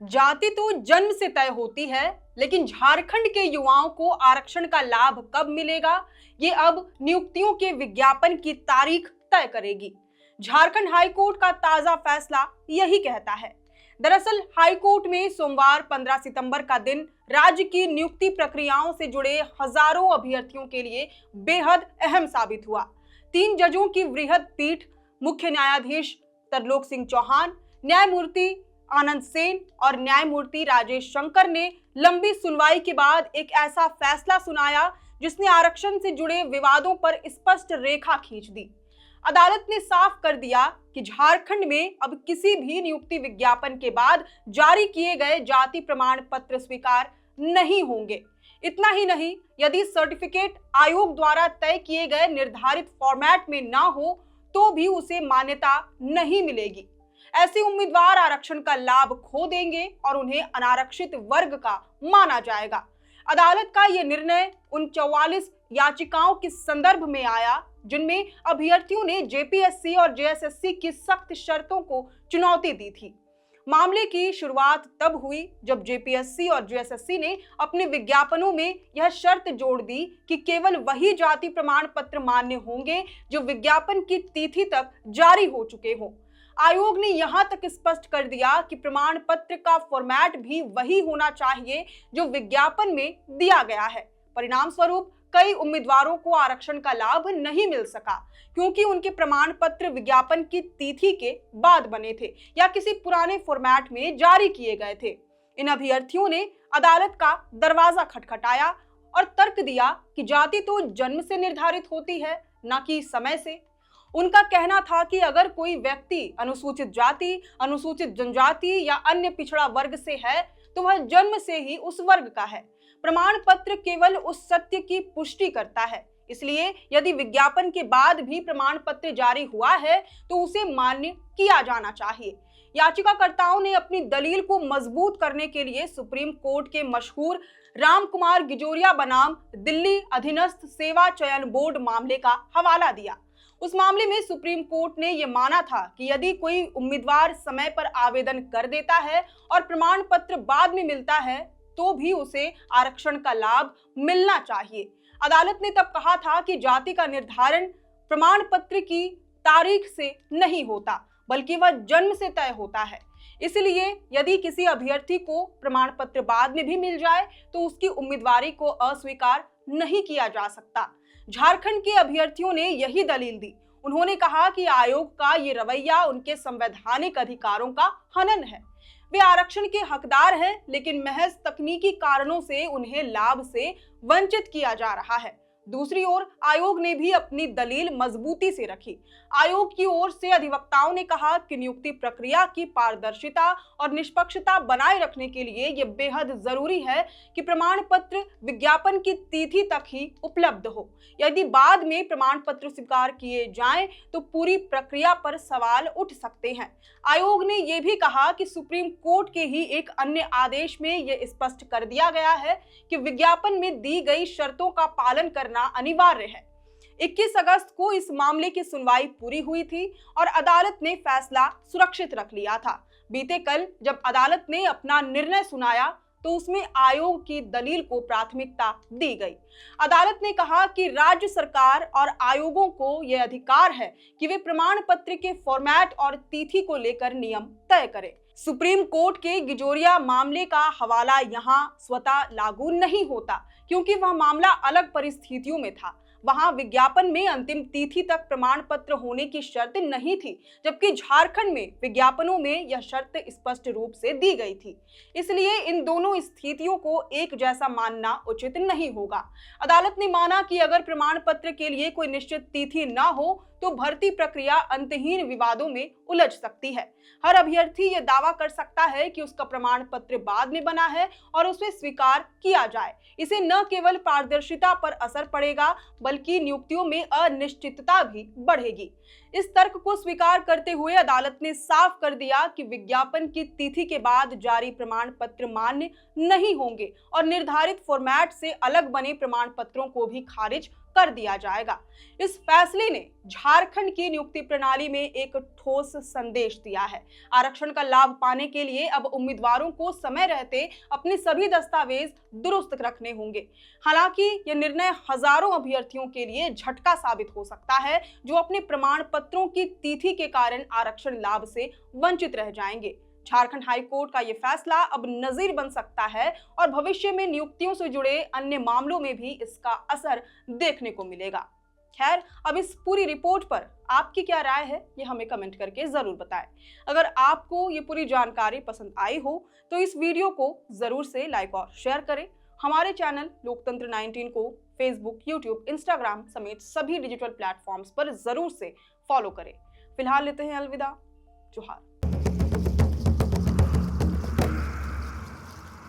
जाति तो जन्म से तय होती है, लेकिन झारखंड के युवाओं को आरक्षण का लाभ कब मिलेगा, ये अब नियुक्तियों के विज्ञापन की तारीख तय करेगी। झारखंड हाईकोर्ट का ताजा फैसला यही कहता है। दरअसल हाईकोर्ट में सोमवार 15 सितंबर का दिन राज्य की नियुक्ति प्रक्रियाओं से जुड़े हजारों अभ्यर्थियों के लिए बेहद अहम साबित हुआ। 3 जजों की वृहद पीठ, मुख्य न्यायाधीश तरलोक सिंह चौहान, न्यायमूर्ति आनंद सेन और न्यायमूर्ति राजेश शंकर ने लंबी सुनवाई के बाद एक ऐसा फैसला सुनाया जिसने आरक्षण से जुड़े विवादों पर स्पष्ट रेखा खींच दी। अदालत ने साफ कर दिया कि झारखंड में अब किसी भी नियुक्ति विज्ञापन के बाद जारी किए गए जाति प्रमाण पत्र स्वीकार नहीं होंगे। इतना ही नहीं, यदि सर्टिफिकेट आयोग द्वारा तय किए गए निर्धारित फॉर्मेट में ना हो तो भी उसे मान्यता नहीं मिलेगी। ऐसे उम्मीदवार आरक्षण का लाभ खो देंगे और उन्हें अनारक्षित वर्ग का माना जाएगा। अदालत का यह निर्णय उन 44 याचिकाओं के संदर्भ में आया जिनमें अभ्यर्थियों ने जेपीएससी और जेएसएससी की सख्त शर्तों को चुनौती दी थी। मामले की शुरुआत तब हुई जब जेपीएससी और जेएसएससी ने अपने विज्ञापनों में यह शर्त जोड़ दी कि केवल वही जाति प्रमाण पत्र मान्य होंगे जो विज्ञापन की तिथि तक जारी हो चुके हों। आयोग ने यहां तक स्पष्ट कर दिया कि प्रमाण पत्र का फॉर्मेट भी वही होना चाहिए जो विज्ञापन में दिया गया है। परिणाम स्वरूप कई उम्मीदवारों को आरक्षण का लाभ नहीं मिल सका क्योंकि उनके प्रमाण पत्र विज्ञापन की तिथि के बाद बने थे या किसी पुराने फॉर्मेट में जारी किए गए थे। इन अभ्यर्थियों ने अदालत का दरवाजा खटखटाया और तर्क दिया कि जाति तो जन्म से निर्धारित होती है, न कि समय से। उनका कहना था कि अगर कोई व्यक्ति अनुसूचित जाति, अनुसूचित जनजाति या अन्य पिछड़ा वर्ग से है तो वह जन्म से ही उस वर्ग का है। प्रमाण पत्र केवल उस सत्य की पुष्टि करता है, इसलिए यदि विज्ञापन के बाद भी प्रमाण पत्र जारी हुआ है तो उसे मान्य किया जाना चाहिए। याचिकाकर्ताओं ने अपनी दलील को मजबूत करने के लिए सुप्रीम कोर्ट के मशहूर राम कुमार गिजोरिया बनाम दिल्ली अधीनस्थ सेवा चयन बोर्ड मामले का हवाला दिया। उस मामले में सुप्रीम कोर्ट ने यह माना था कि यदि कोई उम्मीदवार समय पर आवेदन कर देता है और प्रमाण पत्र बाद में मिलता है तो भी उसे आरक्षण का लाभ मिलना चाहिए। अदालत ने तब कहा था कि जाति का निर्धारण प्रमाण पत्र की तारीख से नहीं होता, बल्कि वह जन्म से तय होता है। इसलिए यदि किसी अभ्यर्थी को प्रमाण पत्र बाद में भी मिल जाए तो उसकी उम्मीदवारी को अस्वीकार नहीं किया जा सकता। झारखंड के अभ्यर्थियों ने यही दलील दी। उन्होंने कहा कि आयोग का ये रवैया उनके संवैधानिक अधिकारों का हनन है। वे आरक्षण के हकदार हैं, लेकिन महज तकनीकी कारणों से उन्हें लाभ से वंचित किया जा रहा है। दूसरी ओर आयोग ने भी अपनी दलील मजबूती से रखी। आयोग की ओर से अधिवक्ताओं ने कहा कि नियुक्ति प्रक्रिया की पारदर्शिता और निष्पक्षता बनाए रखने के लिए यह बेहद जरूरी है कि प्रमाण पत्र विज्ञापन की तिथि तक ही उपलब्ध हो। यदि बाद में प्रमाण पत्र स्वीकार किए जाएं तो पूरी प्रक्रिया पर सवाल उठ सकते हैं। आयोग ने यह भी कहा कि सुप्रीम कोर्ट के ही एक अन्य आदेश में यह स्पष्ट कर दिया गया है कि विज्ञापन में दी गई शर्तों का पालन करना अनिवार्य है। 21 अगस्त को इस मामले की सुनवाई पूरी हुई थी और अदालत ने फैसला सुरक्षित रख लिया था। बीते कल जब अदालत ने अपना निर्णय सुनाया तो उसमें आयोग की दलील को प्राथमिकता दी गई। अदालत ने कहा कि राज्य सरकार और आयोगों को यह अधिकार है कि वे प्रमाण पत्र के फॉर्मेट और तिथि को लेकर नियम तय करें। सुप्रीम कोर्ट के गिजोरिया मामले का हवाला यहाँ स्वतः लागू नहीं होता क्योंकि वह मामला अलग परिस्थितियों में था। वहां विज्ञापन में अंतिम तिथि तक प्रमाण पत्र होने की शर्त नहीं थी, जबकि झारखंड में विज्ञापनों में यह शर्त स्पष्ट रूप से दी गई थी। इसलिए इन दोनों स्थितियों को एक जैसा मानना उचित नहीं होगा। अदालत ने माना कि अगर प्रमाण पत्र के लिए कोई निश्चित तिथि न हो तो भर्ती प्रक्रिया अंतहीन विवादों में उलझ सकती है। हर अभ्यर्थी यह दावा कर सकता है कि उसका प्रमाण पत्र बाद में बना है और उसे स्वीकार किया जाए। इसे न केवल पारदर्शिता पर असर पड़ेगा बल्कि नियुक्तियों में अनिश्चितता भी बढ़ेगी। इस तर्क को स्वीकार करते हुए अदालत ने साफ कर दिया कि विज्ञापन की तिथि के बाद जारी प्रमाण पत्र मान्य नहीं होंगे और निर्धारित फॉर्मेट से अलग बने प्रमाण पत्रों को भी खारिज कर दिया जाएगा। इस फैसले ने झारखंड की नियुक्ति प्रणाली में एक ठोस संदेश दिया है। आरक्षण का लाभ पाने के लिए अब उम्मीदवारों को समय रहते अपने सभी दस्तावेज दुरुस्त रखने होंगे। हालांकि यह निर्णय हजारों अभ्यर्थियों के लिए झटका साबित हो सकता है, जो अपने प्रमाण पत्रों की तिथि के कारण आरक्षण लाभ से वंचित रह जाएंगे। झारखंड हाई कोर्ट का यह फैसला अब नजीर बन सकता है और भविष्य में नियुक्तियों से जुड़े अन्य मामलों में भी इसका असर देखने को मिलेगा। खैर, अब इस पूरी रिपोर्ट पर आपकी क्या राय है, ये हमें कमेंट करके जरूर बताएं। अगर आपको ये पूरी जानकारी पसंद आई हो तो इस वीडियो को जरूर से लाइक और शेयर करें। हमारे चैनल लोकतंत्र 19 को फेसबुक, यूट्यूब, इंस्टाग्राम समेत सभी डिजिटल प्लेटफॉर्म्स पर जरूर से फॉलो करें। फिलहाल लेते हैं अलविदा। जोहार।